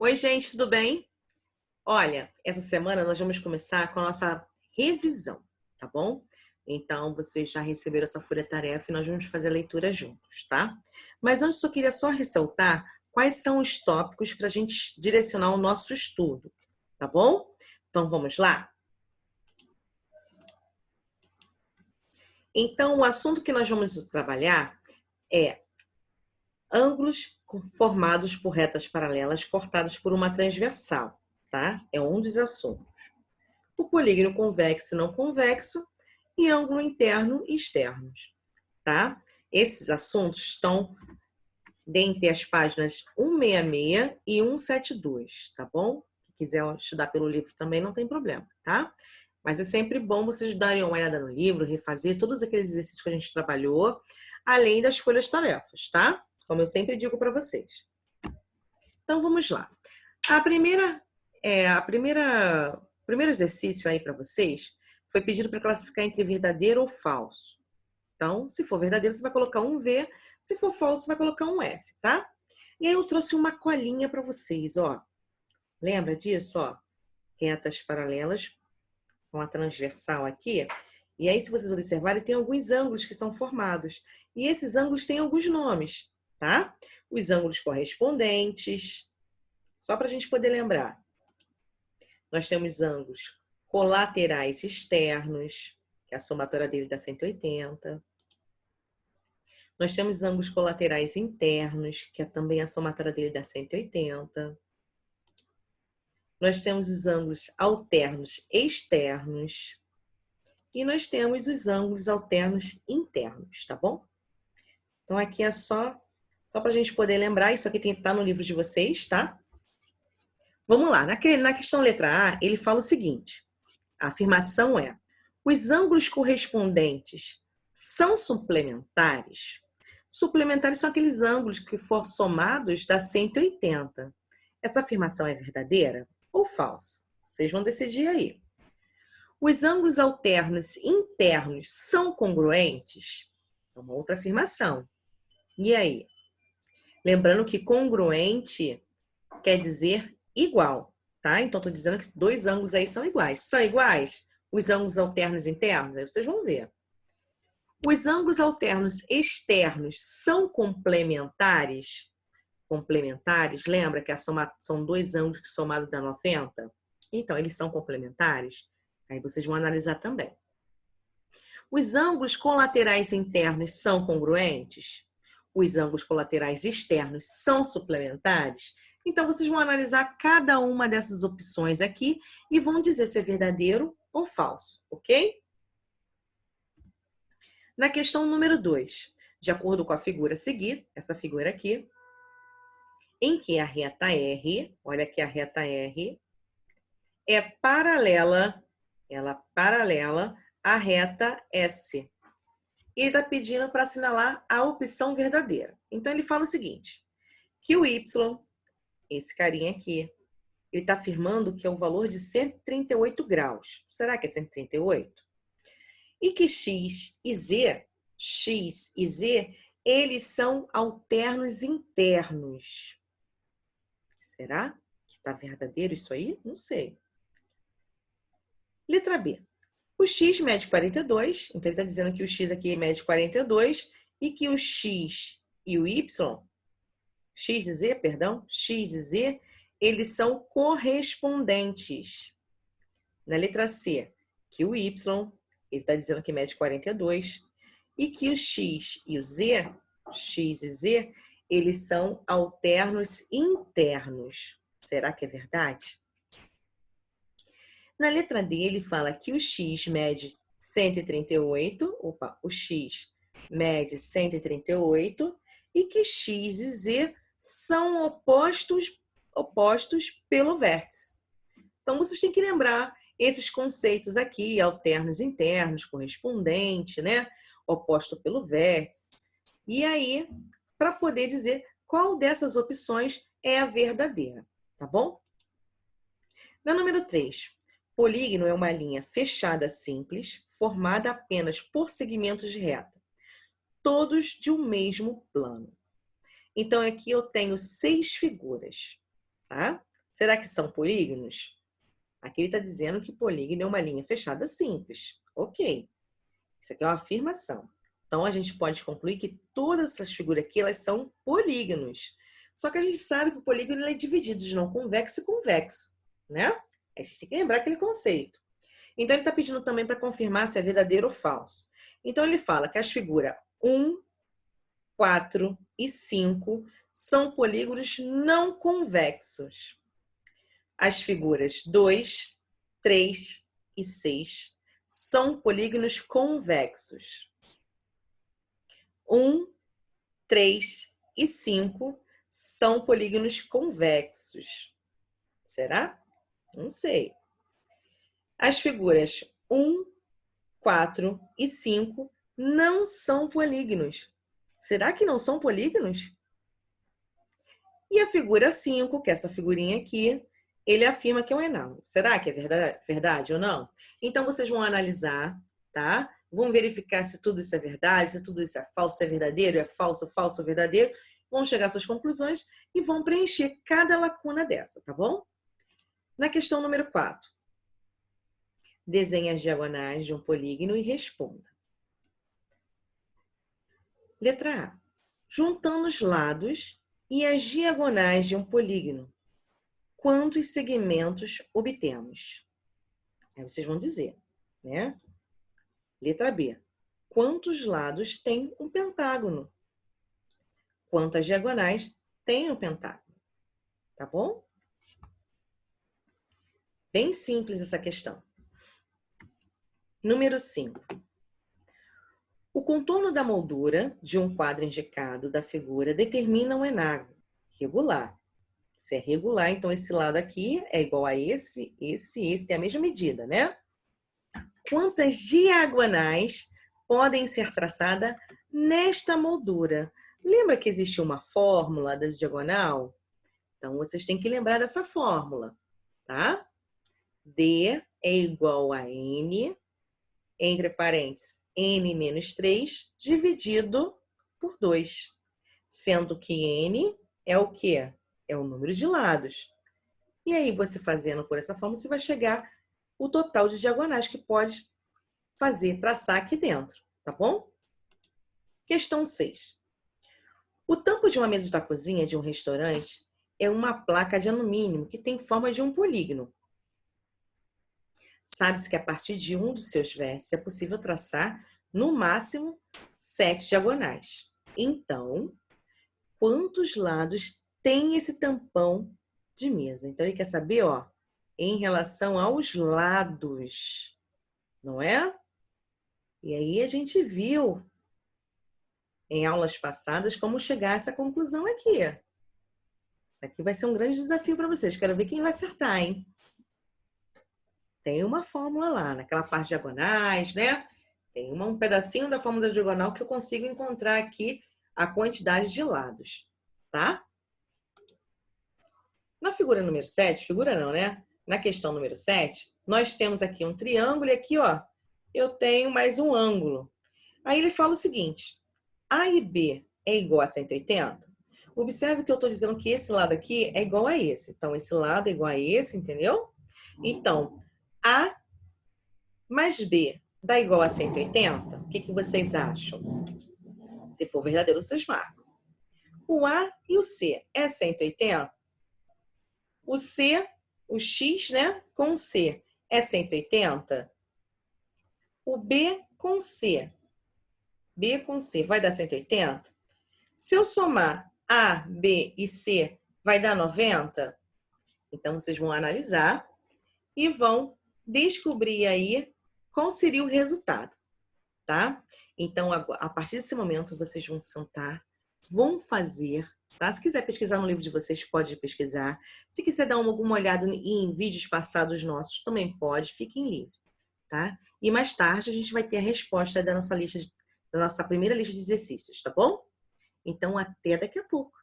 Oi, gente, tudo bem? Olha, essa semana nós vamos começar com a nossa revisão, tá bom? Então, vocês já receberam essa folha-tarefa e nós vamos fazer a leitura juntos, tá? Mas antes, eu queria só ressaltar quais são os tópicos para a gente direcionar o nosso estudo, tá bom? Então, vamos lá? Então, o assunto que nós vamos trabalhar é ângulos formados por retas paralelas cortadas por uma transversal, tá? É um dos assuntos. O polígono convexo e não convexo e ângulo interno e externos, tá? Esses assuntos estão dentre as páginas 166 e 172, tá bom? Se quiser estudar pelo livro também não tem problema, tá? Mas é sempre bom vocês darem uma olhada no livro, refazer todos aqueles exercícios que a gente trabalhou, além das folhas-tarefas, tá? Como eu sempre digo para vocês. Então, vamos lá. O primeiro exercício aí para vocês foi pedido para classificar entre verdadeiro ou falso. Então, se for verdadeiro, você vai colocar um V, se for falso, você vai colocar um F, tá? E aí eu trouxe uma colinha para vocês, ó. Lembra disso, ó? Retas paralelas com a transversal aqui. E aí, se vocês observarem, tem alguns ângulos que são formados. E esses ângulos têm alguns nomes, tá? Os ângulos correspondentes. Só para a gente poder lembrar. Nós temos ângulos colaterais externos, que a somatória dele dá 180. Nós temos ângulos colaterais internos, que também a somatória dele dá 180. Nós temos os ângulos alternos externos. E nós temos os ângulos alternos internos, tá bom? Então, aqui é só para a gente poder lembrar. Isso aqui tá no livro de vocês, tá? Vamos lá. Na questão letra A, ele fala o seguinte. A afirmação é: os ângulos correspondentes são suplementares? Suplementares são aqueles ângulos que for somados dá 180. Essa afirmação é verdadeira ou falsa? Vocês vão decidir aí. Os ângulos alternos internos são congruentes? É uma outra afirmação. E aí? Lembrando que congruente quer dizer igual, tá? Então, estou dizendo que dois ângulos aí são iguais. São iguais? Os ângulos alternos internos? Aí vocês vão ver. Os ângulos alternos externos são complementares? Complementares, lembra que são dois ângulos que somados dá 90? Então, eles são complementares? Aí vocês vão analisar também. Os ângulos colaterais internos são congruentes? Os ângulos colaterais externos são suplementares? Então, vocês vão analisar cada uma dessas opções aqui e vão dizer se é verdadeiro ou falso, ok? Na questão número 2, de acordo com a figura a seguir, essa figura aqui, em que a reta R, olha aqui a reta R, é paralela, à reta S. E ele está pedindo para assinalar a opção verdadeira. Então, ele fala o seguinte, que o Y, esse carinha aqui, ele está afirmando que é o valor de 138 graus. Será que é 138? E que X e Z, eles são alternos internos. Será que está verdadeiro isso aí? Não sei. Letra B. O X mede 42, então ele está dizendo que o X aqui mede 42 e que o X e o Y, X e Z, eles são correspondentes. Na letra C, que o Y, ele está dizendo que mede 42 e que o X e o Z, X e Z, eles são alternos internos. Será que é verdade? Na letra D, ele fala que o X mede 138, o X mede 138 e que X e Z são opostos pelo vértice. Então, vocês têm que lembrar esses conceitos aqui, alternos internos, correspondente, né? Oposto pelo vértice. E aí, para poder dizer qual dessas opções é a verdadeira, tá bom? Na número 3, polígono é uma linha fechada simples, formada apenas por segmentos de reta, todos de um mesmo plano. Então, aqui eu tenho 6 figuras, tá? Será que são polígonos? Aqui ele está dizendo que polígono é uma linha fechada simples. Ok. Isso aqui é uma afirmação. Então, a gente pode concluir que todas essas figuras aqui, elas são polígonos. Só que a gente sabe que o polígono é dividido de não convexo e convexo, né? A gente tem que lembrar aquele conceito. Então, ele está pedindo também para confirmar se é verdadeiro ou falso. Então, ele fala que as figuras 1, 4 e 5 são polígonos não convexos. As figuras 2, 3 e 6 são polígonos convexos. 1, 3 e 5 são polígonos convexos. Será? Não sei. As figuras 1, 4 e 5 não são polígonos. Será que não são polígonos? E a figura 5, que é essa figurinha aqui, ele afirma que é um enângulo. Será que é verdade ou não? Então, vocês vão analisar, tá? Vão verificar se tudo isso é verdade, se tudo isso é falso, se é verdadeiro, é falso, falso, verdadeiro. Vão chegar às suas conclusões e vão preencher cada lacuna dessa, tá bom? Na questão número 4. Desenhe as diagonais de um polígono e responda. Letra A. Juntando os lados e as diagonais de um polígono, quantos segmentos obtemos? Aí vocês vão dizer, né? Letra B. Quantos lados tem um pentágono? Quantas diagonais tem um pentágono? Tá bom? Bem simples essa questão. Número 5. O contorno da moldura de um quadro indicado da figura determina um enângulo regular. Se é regular, então esse lado aqui é igual a esse tem a mesma medida, né? Quantas diagonais podem ser traçadas nesta moldura? Lembra que existe uma fórmula da diagonal? Então, vocês têm que lembrar dessa fórmula, tá? D é igual a N, entre parênteses, N menos 3, dividido por 2. Sendo que N é o quê? É o número de lados. E aí, você fazendo por essa forma, você vai chegar o total de diagonais que pode traçar aqui dentro, tá bom? Questão 6. O tampo de uma mesa da cozinha de um restaurante é uma placa de alumínio que tem forma de um polígono. Sabe-se que a partir de um dos seus vértices é possível traçar, no máximo, 7 diagonais. Então, quantos lados tem esse tampão de mesa? Então, ele quer saber, ó, em relação aos lados, não é? E aí a gente viu em aulas passadas como chegar a essa conclusão aqui. Aqui vai ser um grande desafio para vocês. Quero ver quem vai acertar, hein? Tem uma fórmula lá, naquela parte diagonais, né? Tem um pedacinho da fórmula da diagonal que eu consigo encontrar aqui a quantidade de lados, tá? Na figura número 7, figura não, né? Na questão número 7, nós temos aqui um triângulo e aqui, ó, eu tenho mais um ângulo. Aí ele fala o seguinte, A e B é igual a 180? Observe que eu estou dizendo que esse lado aqui é igual a esse. Então, esse lado é igual a esse, entendeu? Então, A mais B dá igual a 180? O que vocês acham? Se for verdadeiro, vocês marcam. O A e o C é 180? O C, o X, né, com o C é 180? O B com C. B com C vai dar 180? Se eu somar A, B e C, vai dar 90? Então, vocês vão analisar e vão descobrir aí qual seria o resultado, tá? Então, a partir desse momento, vocês vão sentar, vão fazer, tá? Se quiser pesquisar no livro de vocês, pode pesquisar. Se quiser dar alguma olhada em vídeos passados nossos, também pode, fiquem livres, tá? E mais tarde, a gente vai ter a resposta da nossa primeira lista de exercícios, tá bom? Então, até daqui a pouco.